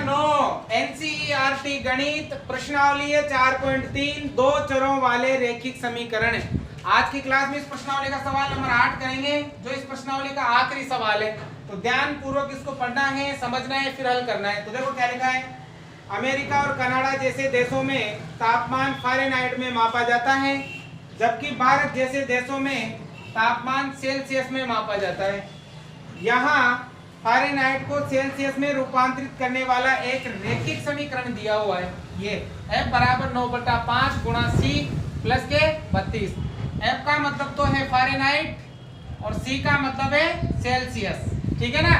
9 NCERT गणित प्रश्नावली है 4.3 दो चरों वाले रैखिक समीकरण है। आज की क्लास में इस प्रश्नावली का सवाल नंबर 8 करेंगे, जो इस प्रश्नावली का आखिरी सवाल है। तो ध्यान पूर्वक इसको पढ़ना है, समझना है, फिर हल करना है। तो देखो क्या लिखा है। अमेरिका और कनाडा जैसे देशों में तापमान फ़ारेनहाइट में मापा जाता है, जबकि भारत जैसे देशों में तापमान सेल्सियस में मापा जाता है। यहाँ फ़ारेनहाइट को सेल्सियस में रूपांतरित करने वाला एक रैखिक समीकरण दिया हुआ है। ये F बराबर 9/5 गुणा C प्लस के 32। F का मतलब तो है फ़ारेनहाइट और C का मतलब है सेल्सियस, ठीक है ना।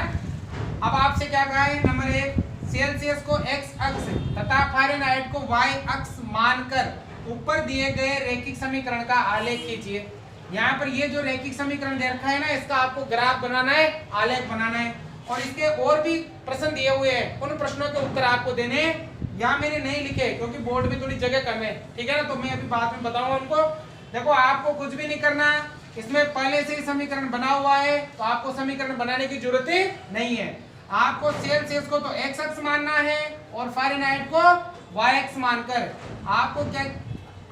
अब आपसे क्या कहा है, नंबर 1, सेल्सियस को x अक्ष तथा फ़ारेनहाइट को y अक्ष मानकर ऊपर दिए गए रैखिक समीकरण का आलेख कीजिए। यहाँ पर ये जो रैखिक समीकरण दे रखा है ना, इसका आपको ग्राफ बनाना है, आलेख बनाना है, और इसके और भी प्रश्न दिए हुए हैं। उन प्रश्नों के उत्तर आपको देने यहाँ मैंने नहीं लिखे क्योंकि बोर्ड में थोड़ी जगह कम है, ठीक है ना। तो मैं अभी बाद में बताऊंगा उनको। देखो आपको कुछ भी नहीं करना, इसमें पहले से ही समीकरण बना हुआ है, तो आपको समीकरण बनाने की जरूरत ही नहीं है। आपको सेल्सियस को तो x अक्ष मानना है और फ़ारेनहाइट को y अक्ष मानकर आपको क्या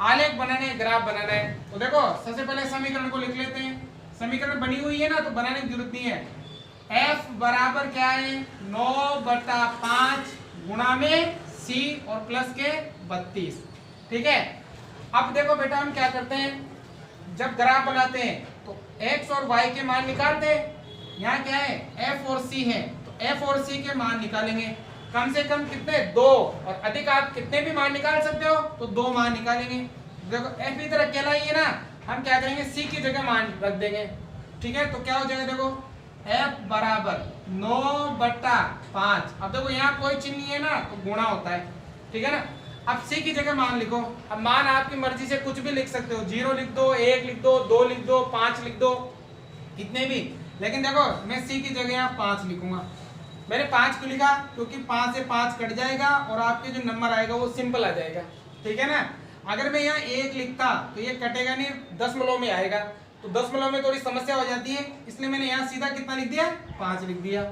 आलेख बनाना है, ग्राफ बनाना है। तो देखो सबसे पहले समीकरण को लिख लेते हैं। समीकरण बनी हुई है ना, तो बनाने की जरूरत नहीं है। F बराबर क्या है, 9/5 गुणा में C और प्लस के 32, ठीक है। अब देखो बेटा हम क्या करते हैं, जब ग्राफ बनाते हैं तो x और y के मान निकालते हैं। यहाँ क्या है, F और C है, तो F और C के मान निकालेंगे। कम से कम कितने, 2, और अधिक आप कितने भी मान निकाल सकते हो, तो 2 मान निकालेंगे। देखो F इधर अकेला ही है ना, हम क्या करेंगे, C की जगह मान रख देंगे, ठीक है। तो क्या हो जाएगा, देखो F बराबर 9/5। अब देखो यहाँ कोई चिन्ह नहीं है ना, तो गुणा होता है, ठीक है ना। अब C की जगह मान लिखो। अब मान आपकी मर्जी से कुछ भी लिख सकते हो, 0 लिख दो, 1 लिख दो, 2 लिख दो, 5 लिख दो, कितने भी। लेकिन देखो मैं C की जगह यहाँ 5 लिखूंगा। मैंने 5 क्यों लिखा, क्योंकि 5 से 5 कट जाएगा और आपके जो नंबर आएगा वो सिंपल आ जाएगा, ठीक है ना। अगर मैं यहाँ 1 लिखता तो ये कटेगा नहीं, दशमलव में आएगा, तो दशमलव में थोड़ी समस्या हो जाती है, इसलिए मैंने यहाँ सीधा कितना लिख दिया, 5 लिख दिया।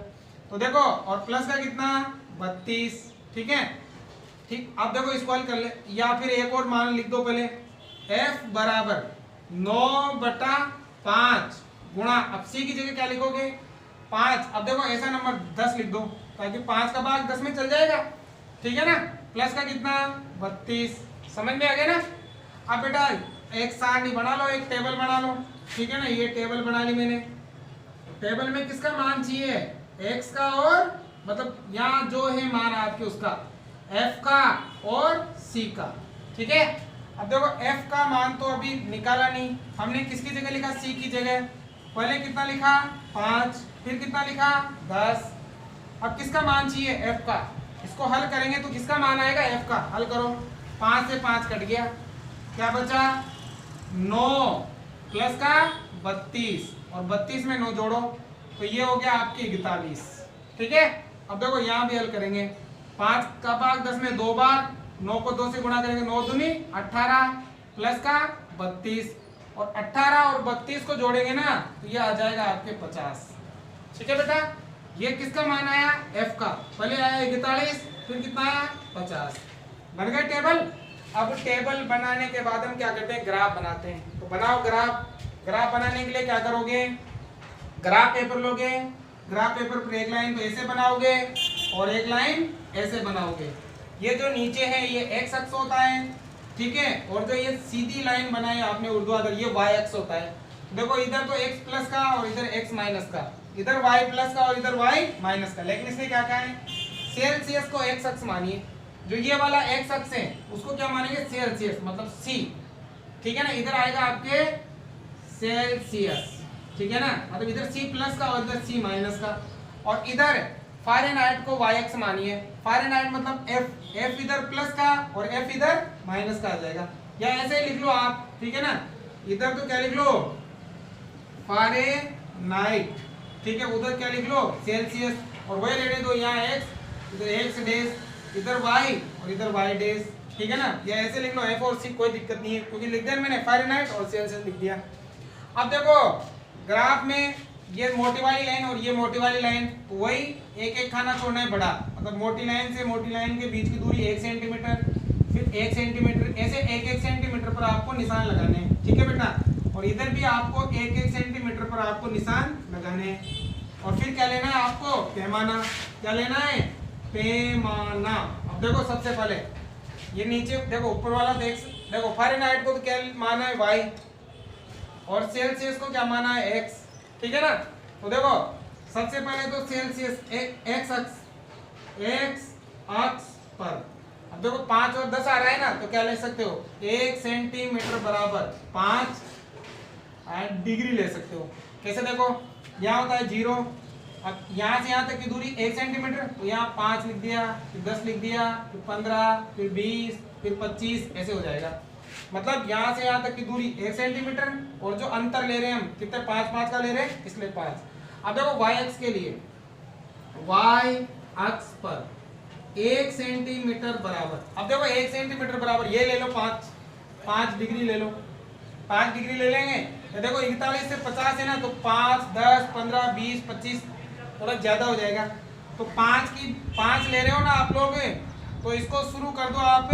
तो देखो और प्लस का कितना, 32, ठीक है। ठीक, अब देखो इसको हल कर ले, या फिर एक और मान लिख दो पहले। F बराबर 9/5 गुणा, अब C की जगह क्या लिखोगे, 5। अब देखो ऐसा नंबर 10 लिख दो, ताकि 5 का भाग 10 में चल जाएगा, ठीक है ना। प्लस का कितना, 32। समझ में आ गया ना। अब बेटा एक सारणी बना लो, एक टेबल बना लो, ठीक है ना। ये टेबल बना ली मैंने। टेबल में किसका मान चाहिए, x का, और मतलब यहाँ जो है मान आपके उसका f का और c का, ठीक है। अब देखो f का मान तो अभी निकाला नहीं, हमने किसकी जगह लिखा, c की जगह। पहले कितना लिखा, 5, फिर कितना लिखा, 10। अब किसका मान चाहिए, f का। इसको हल करेंगे तो किसका मान आएगा, f का। हल करो, 5 से 5 कट गया, क्या बचा, 9 प्लस का 32, और 32 में 9 जोड़ो तो ये हो गया आपकी 41, ठीक है। अब देखो यहाँ भी हल करेंगे। 5 का भाग 10 में 2 बार, 9 को 2 से गुणा करेंगे, 9 दूनी 18 प्लस का 32, और 18 और 32 को जोड़ेंगे ना तो ये आ जाएगा आपके 50, ठीक है बेटा। ये किसका मान आया, F का। पहले आया 41, फिर कितना आया, 50। बन गए टेबल। अब टेबल बनाने के बाद हम क्या करते हैं, ग्राफ बनाते हैं। तो बनाओ ग्राफ। ग्राफ बनाने के लिए क्या करोगे, ग्राफ पेपर लोगे, ग्राफ पेपर पर एक लाइन तो ऐसे बनाओगे और एक लाइन ऐसे बनाओगे। ये जो नीचे है ये x अक्ष होता है, ठीक है, और जो ये सीधी लाइन बनाई आपने ऊर्ध्वाधर, ये y अक्ष होता है। देखो इधर तो x प्लस का और इधर x माइनस का, इधर y प्लस का और इधर y माइनस का। लेकिन इसने क्या कहा है, सेल्सियस को x अक्ष मानिए। जो ये वाला x अक्ष है उसको क्या मानेंगे, सेल्सियस, मतलब c, ठीक है ना। इधर आएगा आपके सेल्सियस, ठीक है ना, मतलब इधर c प्लस का और इधर c माइनस का। और इधर फ़ारेनहाइट को y अक्ष मानिए। फ़ारेनहाइट मतलब f इधर प्लस का और f इधर माइनस का आ जाएगा, या ऐसे ही लिख लो आप, ठीक है ना। इधर तो क्या लिख लो, फ़ारेनहाइट, ठीक है, उधर क्या लिख लो, सेल्सियस, और वही रहने दो, यहाँ x, इधर x डेश, इधर y और इधर y डेश, ठीक है ना। या ऐसे लिख लो F और C, कोई दिक्कत नहीं है, क्योंकि लिख दिया मैंने फ़ारेनहाइट और सेल्सियस लिख दिया। अब देखो ग्राफ में ये मोटी वाली लाइन और ये मोटी वाली लाइन, तो वही एक एक खाना छोड़ना है बड़ा, मतलब मोटी लाइन से मोटी लाइन के बीच की दूरी 1 सेंटीमीटर, फिर 1 सेंटीमीटर, ऐसे 1-1 सेंटीमीटर पर आपको निशान लगाने हैं, ठीक है बेटा। और इधर भी आपको 1-1 सेंटीमीटर पर आपको निशान लगाने हैं। और फिर क्या लेना है आपको, पैमाना। क्या लेना है, पैमाना। अब देखो सबसे पहले ये नीचे देखो, ऊपर वाला देखो फ़ारेनहाइट को तो क्या माना है y, और सेल्सियस को क्या माना है x, ठीक है ना। तो देखो सबसे पहले तो सेल्सियस x अक्ष पर, अब देखो 5 और 10 आ रहा है ना, तो क्या ले सकते हो, 1 सेंटीमीटर बराबर 5 डिग्री ले सकते हो। कैसे, देखो यहाँ होता है 0, अब यहाँ से यहाँ तक की दूरी 1 सेंटीमीटर, तो यहाँ 5 लिख दिया, फिर 10 लिख दिया, फिर 15, फिर 20, फिर 25, ऐसे हो जाएगा। मतलब यहाँ से यहाँ तक की दूरी 1 सेंटीमीटर, और जो अंतर ले रहे हैं हम कितने, 5-5 का ले रहे हैं, इसलिए 5। अब देखो y अक्ष के लिए, y अक्ष पर 1 सेंटीमीटर बराबर, अब देखो 1 सेंटीमीटर बराबर ये ले लो 5 डिग्री ले लो, 5 डिग्री ले लेंगे। तो देखो 41 से 50 है ना, तो 5, 10, 15, 20, 25 थोड़ा ज्यादा हो जाएगा। तो 5 ले रहे हो ना आप लोग, तो इसको शुरू कर दो आप,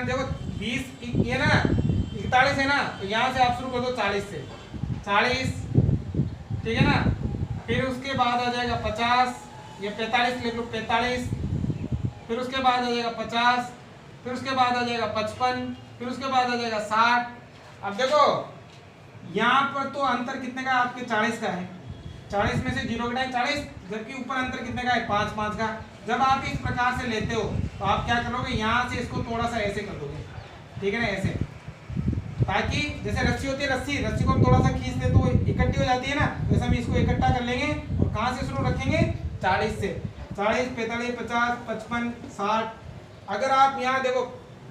देखो 20 ये ना 41 है ना, तो यहाँ से आप शुरू कर दो 40 से, 40, ठीक है ना। फिर उसके बाद आ जाएगा 50, ये 45 लिख लो 45, फिर उसके बाद आ जाएगा 50, फिर उसके बाद आ जाएगा 55, फिर उसके बाद आ जाएगा 60। अब देखो यहाँ पर तो अंतर कितने का आपके 40 का है, 40 में से 0 घटाएं 40, जबकि ऊपर अंतर कितने का है, 5-5 का। जब आप इस प्रकार से लेते हो तो आप क्या करोगे, यहाँ से इसको थोड़ा सा ऐसे कर दोगे, ठीक है ना, ऐसे, ताकि जैसे रस्सी होती है, रस्सी को हम थोड़ा सा खींचते तो इकट्ठी हो जाती है ना, वैसे हम इसको इकट्ठा कर लेंगे। और कहाँ से शुरू रखेंगे, 40 से, 40, 45, 50, 55, 60। अगर आप यहाँ देखो,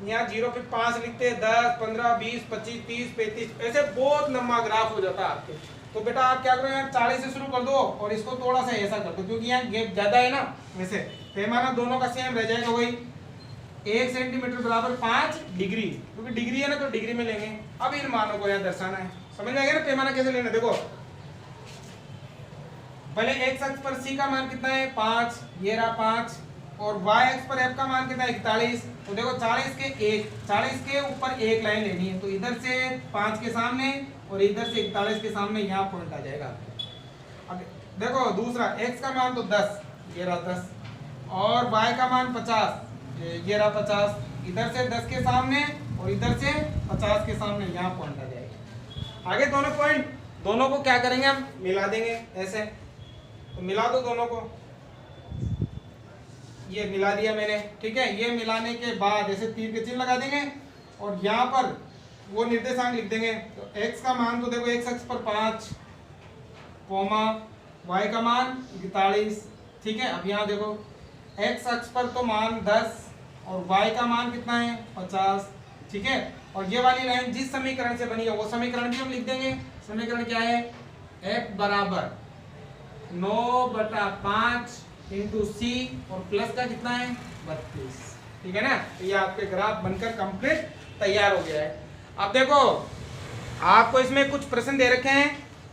यहाँ 0 फिर 5 लिखते हैं, 10, 15, 20, 25, 30, 35, ऐसे बहुत लंबा ग्राफ हो जाता है आपके। तो बेटा आप क्या करो, यहाँ 40 से शुरू कर दो और इसको थोड़ा सा ऐसा कर दो, क्योंकि यहाँ गैप ज्यादा है ना, वैसे पैमाना दोनों का सेम रह जाएगा, वही 1 सेंटीमीटर बराबर 5 डिग्री, क्योंकि डिग्री है ना तो डिग्री में लेंगे। अब इन मानों को यहाँ दर्शाना है, समझ में आ गया ना पैमाना कैसे लेना। देखो पहले x अक्ष पर c का मान कितना है, 5, ये रहा 5, और y अक्ष पर f का मान कितना है, 41। तो देखो 40 के ऊपर एक लाइन लेनी है, तो इधर से 5 के सामने और इधर से 41 के सामने यहाँ पॉइंट आ जाएगा। अब देखो दूसरा, x का मान तो 10, ये रहा 10, और y का मान 50, ये रहा 50, इधर से 10 के सामने और इधर से 50 के सामने यहाँ पॉइंट आ जाएगा। आगे दोनों पॉइंट, दोनों को क्या करेंगे, हम मिला देंगे ऐसे, तो मिला दो दोनों को, ये मिला दिया मैंने, ठीक है। ये मिलाने के बाद ऐसे तीर के चिन्ह लगा देंगे और यहाँ पर वो निर्देशांक लिख देंगे। तो x का मान तो देखो x अक्ष पर 5, y का मान 41, ठीक है। अब यहाँ देखो x अक्ष पर तो मान 10 और y का मान कितना है, 50, ठीक है। और ये वाली लाइन जिस समीकरण से बनी है वो समीकरण भी हम लिख देंगे। समीकरण क्या है, f बराबर 9/5 इंटू सी, और प्लस का कितना है, 32, ठीक है ना। तो ये आपके ग्राफ बनकर कंप्लीट तैयार हो गया है। अब देखो आपको इसमें कुछ प्रश्न दे रखे हैं,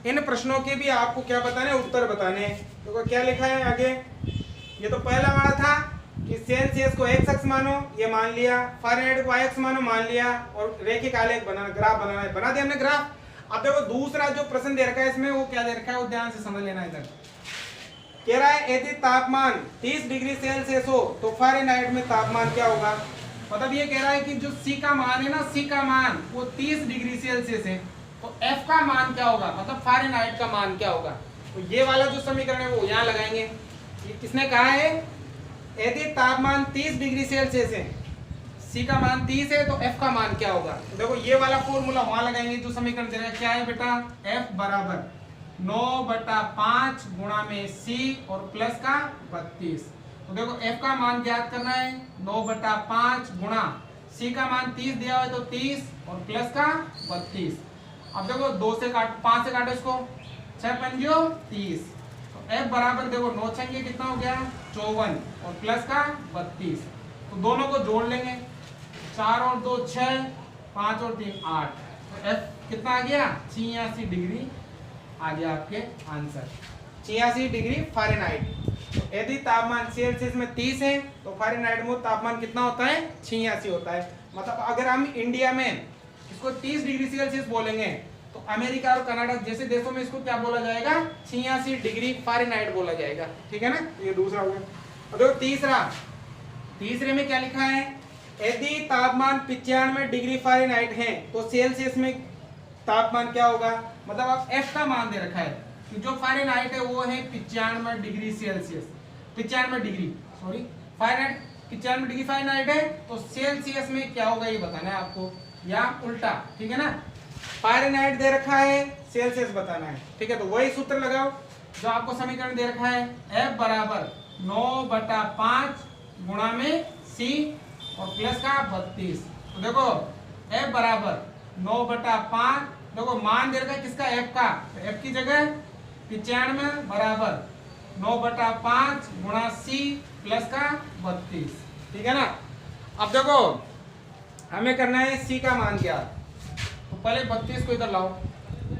इन प्रश्नों के भी आपको क्या बताने, उत्तर बताने। देखो क्या लिखा है आगे, ये तो पहला वाला था कि सेल्सियस को x अक्ष मानो, ये मान लिया, फ़ारेनहाइट को y अक्ष मानो, मान लिया, और रेखिक आलेख बनाना, ग्राफ बनाना है, बना दिया हमने ग्राफ। अब देखो दूसरा जो प्रश्न दे रखा है इसमें, वो क्या दे रखा है, वो ध्यान से समझ लेना। इधर कह रहा है यदि तापमान 30 डिग्री सेल्सियस हो तो फ़ारेनहाइट में तापमान क्या होगा। मतलब ये कह रहा है कि जो C का मान है ना, C का मान वो 30 डिग्री सेल्सियस है, तो F का मान क्या होगा, मतलब फ़ारेनहाइट का मान क्या होगा। तो ये वाला जो समीकरण है वो यहाँ लगाएंगे। ये किसने कहा है, यदि तापमान 30 डिग्री सेल्सियस है, C का मान 30 है, तो F का मान क्या होगा। तो देखो ये वाला फॉर्मूला वहां लगाएंगे जो समीकरण दे रहा है। क्या है बेटा, F बराबर 9/5 गुणा में C और प्लस का 32। तो देखो F का मान ज्ञात करना है, 9/5 गुणा C का मान 30 दिया हुआ है, तो 30 और प्लस का 32। अब देखो 2 से काट, 5 से काटो इसको, 6 पंजो 30। तो F बराबर देखो 9 छंगे कितना हो गया, 54, और प्लस का 32। तो दोनों को जोड़ लेंगे, 4 और 2 6, 5 और 3 8। तो F कितना आ गया, 86 डिग्री आ गया आपके आंसर 86 डिग्री फ़ारेनहाइट। तो यदि तापमान सेल्सियस में 30 है तो फ़ारेनहाइट में तापमान कितना होता है 86 होता है। मतलब अगर हम इंडिया में इसको 30 डिग्री सेल्सियस बोलेंगे तो अमेरिका और कनाडा जैसे देशों में इसको क्या बोला जाएगा 86 डिग्री फ़ारेनहाइट बोला जाएगा। ठीक है ना, ये दूसरा हो गया। और देखो तीसरे में क्या लिखा है, यदि तापमान 95 डिग्री फ़ारेनहाइट है तो सेल्सियस में तापमान क्या होगा। मतलब आप एफ का मान दे रखा है कि जो फ़ारेनहाइट है वो है 95 degree Celsius, 95 degree sorry Fahrenheit 95 degree Fahrenheit है तो सेल्सियस में क्या होगा ये बताना है आपको, या उल्टा। ठीक है ना, फ़ारेनहाइट दे रखा है, सेल्सियस बताना है। ठीक है, तो वही सूत्र लगाओ जो आपको समीकरण दे रखा है, F बराबर 9/5 गुणा में C और प्लस का 32। तो देखो F बराबर 9/5, देखो मान दे रखा है किसका F का, तो F की जगह 95 बराबर 9/5 गुणा C प्लस का 32। ठीक है ना, अब देखो हमें करना है C का मान क्या, तो पहले 32 को इधर लाओ,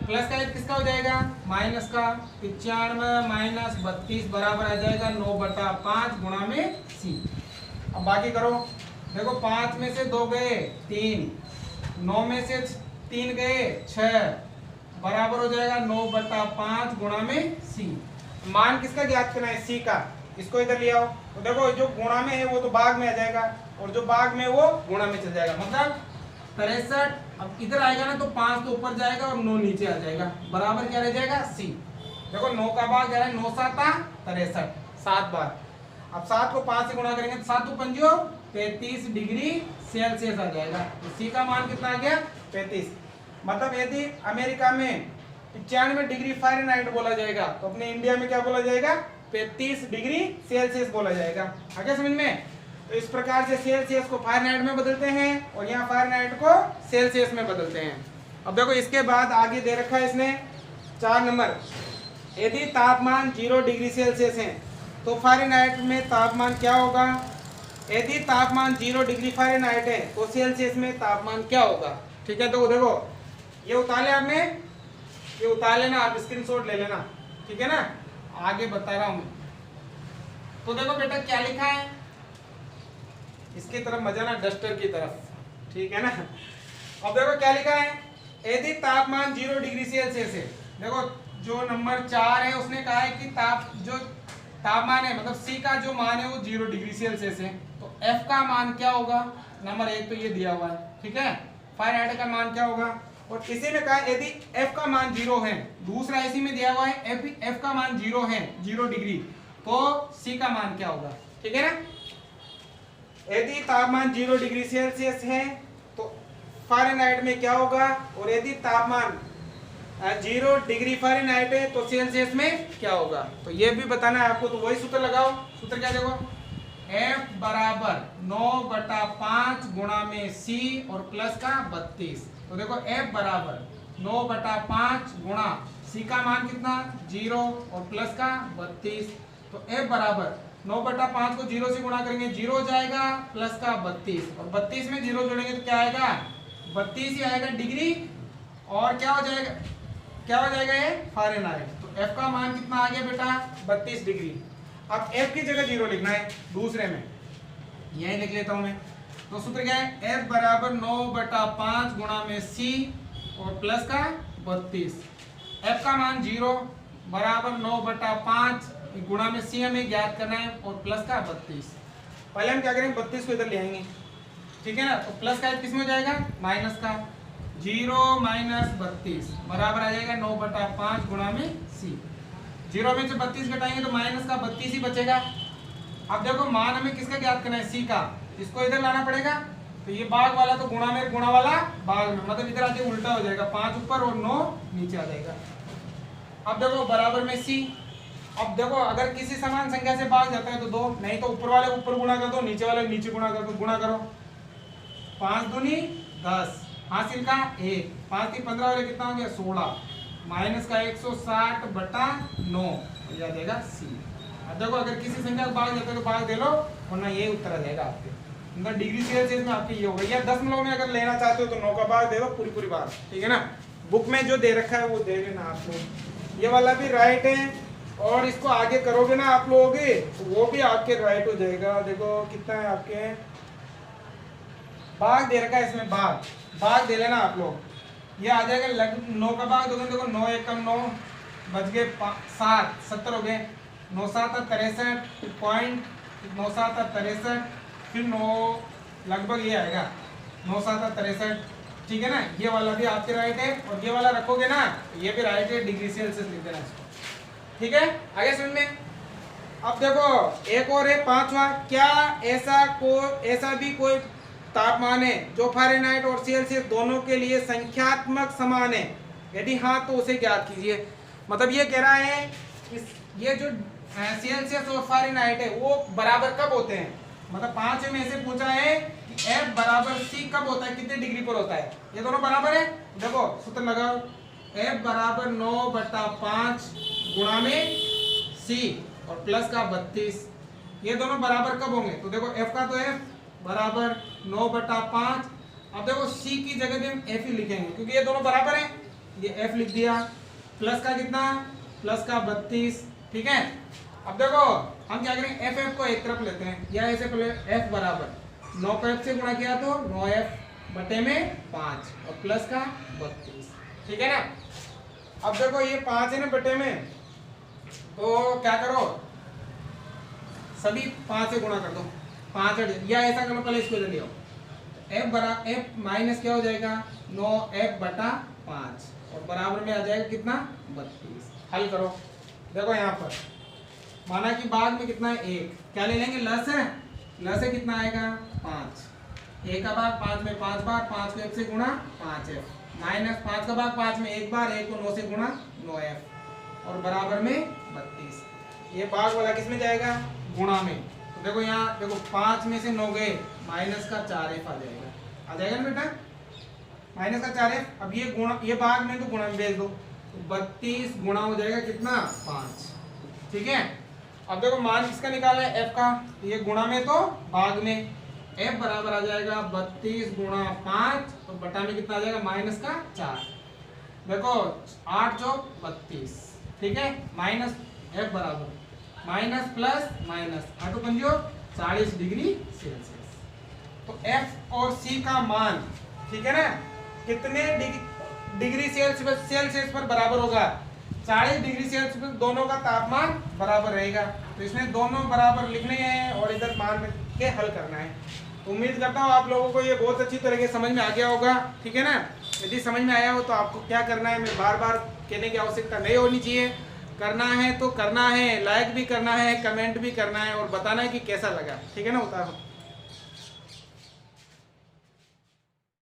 प्लस का किसका हो जाएगा माइनस का, 95 माइनस 32 बराबर आ जाएगा 9/5 गुणा में C। अब बाकी करो, देखो 5 में से 2 गए 3, 9 में से 3 गए 6, बराबर हो जाएगा 9/5 गुणा में C। मान किसका ज्ञात करना है C का, इसको इधर ले आओ। तो देखो जो गुणा में है वो तो भाग में आ जाएगा और जो भाग में वो गुणा में चल जाएगा, मतलब 63। अब इधर आएगा ना तो 5 तो ऊपर जाएगा और 9 नीचे आ जाएगा, बराबर क्या रह जाएगा C। देखो 9 का भाग क्या है, 9 7 63, 7 बार। अब 7 को 5 से गुणा करेंगे तो 7 पंजो 35 डिग्री सेल्सियस आ जाएगा। तो C का मान कितना आ गया 35। मतलब यदि अमेरिका में 95 डिग्री फ़ारेनहाइट बोला जाएगा तो अपने इंडिया में क्या बोला जाएगा 35 डिग्री सेल्सियस बोला जाएगा। आगे समझ में। तो इस प्रकार से सेल्सियस को फ़ारेनहाइट में बदलते हैं और यहाँ फ़ारेनहाइट को सेल्सियस में बदलते हैं। अब देखो इसके बाद आगे दे रखा है इसने 4 नंबर, यदि तापमान 0 डिग्री सेल्सियस है तो फ़ारेनहाइट में तापमान क्या होगा। यदि तापमान 0 डिग्री फ़ारेनहाइट है तो सेल्सियस में तापमान क्या होगा। ठीक है, तो देखो ये उतार ले आपने, ये उतार लेना, आप स्क्रीनशॉट ले लेना। ठीक है ना, आगे बता रहा हूं मैं। तो देखो बेटा क्या लिखा है, इसकी तरफ मजा ना डस्टर की तरफ। ठीक है ना, अब देखो क्या लिखा है, यदि तापमान 0 डिग्री सेल्सियस है। देखो जो नंबर 4 है उसने कहा है कि जो तापमान है मतलब C का जो मान है वो 0 डिग्री सेल्सियस है, तो F का मान क्या होगा। नंबर 1 तो ये दिया हुआ है। ठीक है, फ़ारेनहाइट का मान क्या होगा। और इसी में कहा यदि F का मान 0 है, दूसरा इसी में दिया हुआ है F का मान 0 है 0 डिग्री, तो C का मान क्या होगा। ठीक है ना, यदि तापमान 0 डिग्री सेल्सियस है तो फ़ारेनहाइट में क्या होगा, और यदि तापमान 0 डिग्री फ़ारेनहाइट है तो सेल्सियस में क्या होगा। तो ये भी बताना है आपको। तो वही सूत्र लगाओ, सूत्र क्या देखो, F बराबर 9/5 गुणा में C और प्लस का 32। तो देखो F बराबर 9/5 गुणा C का मान कितना 0 और प्लस का 32। तो F बराबर 9/5 को 0 से गुणा करेंगे 0 हो जाएगा, प्लस का 32 और 32 में 0 जोड़ेंगे तो क्या आएगा 32 ही आएगा डिग्री, और क्या हो जाएगा ये फ़ारेनहाइट। तो F का मान कितना आ गया बेटा 32 डिग्री। अब F की जगह 0 लिखना है दूसरे में, यही लिख लेता हूं मैं। तो सूत्र क्या है, F बराबर 9/5 गुणा में C और प्लस का 32। F का मान 0 बराबर 9/5 गुणा में C हमें ज्ञात करना है और प्लस का 32। पहले हम क्या करेंगे 32 को इधर ले आएंगे। ठीक है ना, तो प्लस का किस में हो जाएगा माइनस का, 0 माइनस 32 बराबर आ जाएगा 9/5 गुणा में C। 0 में से 32 घटाएंगे तो माइनस का 32 ही बचेगा। अब देखो मान हमें किसका ज्ञात करना है C का, इसको इधर लाना पड़ेगा। तो ये भाग वाला तो गुणा में, गुणा वाला भाग में, मतलब इधर आके उल्टा हो जाएगा, 5 ऊपर और 9 नीचे आ जाएगा। अब देखो बराबर में C। अब देखो अगर किसी समान संख्या से भाग जाता है तो 2, नहीं तो ऊपर वाले ऊपर गुणा कर दो, नीचे वाले नीचे गुणा कर दो। गुणा करो 5 दूनी 10, हासिल का 1, 5 की 15 वाले कितना हो गया 16, माइनस का 160/9 हो जाएगा C। अब देखो अगर किसी संख्या को भाग जाता है तो भाग दे लो, वरना ये उत्तर आ जाएगा आपके। मतलब डिग्री सेल्सियस में आपके ये होगा, या दशमलव में अगर लेना चाहते हो तो 9 का भाग दे दो पूरी बात। ठीक है ना, बुक में जो दे रखा है वो दे लेना आप लोग। ये वाला भी राइट है, और इसको आगे करोगे ना आप लोगे तो वो भी आपके राइट हो जाएगा। देखो कितना है आपके, भाग दे रखा है इसमें, भाग दे लेना आप लोग, ये आ जाएगा 9 का भाग दोगे, देखो 9 एकम 9 बच गए 7, 70 हो गए, 9 7 63 पॉइंट, 9 7 63, फिर 9 लगभग ये आएगा 9 7 63, ठीक है ना। ये वाला भी आपके राइट है, और ये वाला रखोगे ना ये भी राइट है, डिग्री सेल्सियस लिख देना इसको, ठीक है। आगे समझ में। अब देखो एक और है 5वां, क्या ऐसा भी कोई तापमान है जो फ़ारेनहाइट और सेल्सियस दोनों के लिए संख्यात्मक समान है, यदि हाँ तो उसे ज्ञात कीजिए। मतलब ये कह रहा है कि ये जो सेल्सियस और फ़ारेनहाइट है वो बराबर कब होते हैं, मतलब 5 में से पूछा है कि F बराबर C कब होता है, कितने डिग्री पर होता है। ये दोनों बराबर है, देखो सूत्र लगाओ, F बराबर 9/5 गुणा में C और प्लस का 32, ये दोनों बराबर कब होंगे, तो देखो F का तो F बराबर 9/5, अब देखो C की जगह भी हम F ही लिखेंगे क्योंकि ये दोनों बराबर हैं, ये F लिख दिया, प्लस का कितना, प्लस का 32, ठीक है। अब देखो हम क्या करेंगे, F को एक तरफ लेते हैं, या ऐसे पहले F बराबर 9 को F से गुणा किया तो 9F बटे में 5 और प्लस का 32, ठीक है ना। अब देखो ये 5 है ना बटे में, तो क्या करो सभी 5 से गुणा कर दो, 5 या ऐसा करो, पहले इसको इधर ले आओ, F बराबर F माइनस क्या हो जाएगा 9F/5 और बराबर में आ जाएगा कितना 32। हल करो, देखो यहाँ पर माना कि भाग में कितना है 1, क्या ले लेंगे लस है कितना आएगा 5, 1 का भाग 5 में 5 बार, 5 को 1 से गुणा 5F माइनस 5 का भाग 5 में 1 बार, 1 को 9 से गुणा 9F और बराबर में 32। ये भाग वाला किस में जाएगा गुणा में, तो देखो यहाँ देखो 5 में से 9 गए, माइनस का 4F आ जाएगा ना बेटा, माइनस का 4F। अब ये गुणा, ये भाग में तो गुणा में भेज दो, तो 32 गुणा हो जाएगा कितना 5, ठीक है। अब देखो मान किसका निकाला है F का, ये गुणा में तो भाग में, F बराबर आ जाएगा 32 गुणा 5 और बटा में कितना आ जाएगा माइनस का 4, देखो 8 चौक 32, ठीक है, माइनस F बराबर माइनस प्लस माइनस 8 पंजो 40 डिग्री सेल्सियस। तो F और C का मान, ठीक है ना, कितने डिग्री सेल्सियस पर बराबर होगा, 40 डिग्री सेल्सियस पर दोनों का तापमान बराबर रहेगा। तो इसमें दोनों बराबर लिखने हैं और इधर मान के हल करना है। तो उम्मीद करता हूँ आप लोगों को ये बहुत अच्छी तरह से समझ में आ गया होगा, ठीक है ना। यदि समझ में आया हो तो आपको क्या करना है, मैं बार बार कहने की आवश्यकता नहीं होनी चाहिए, करना है तो करना है, लाइक भी करना है, कमेंट भी करना है और बताना है कि कैसा लगा, ठीक है ना।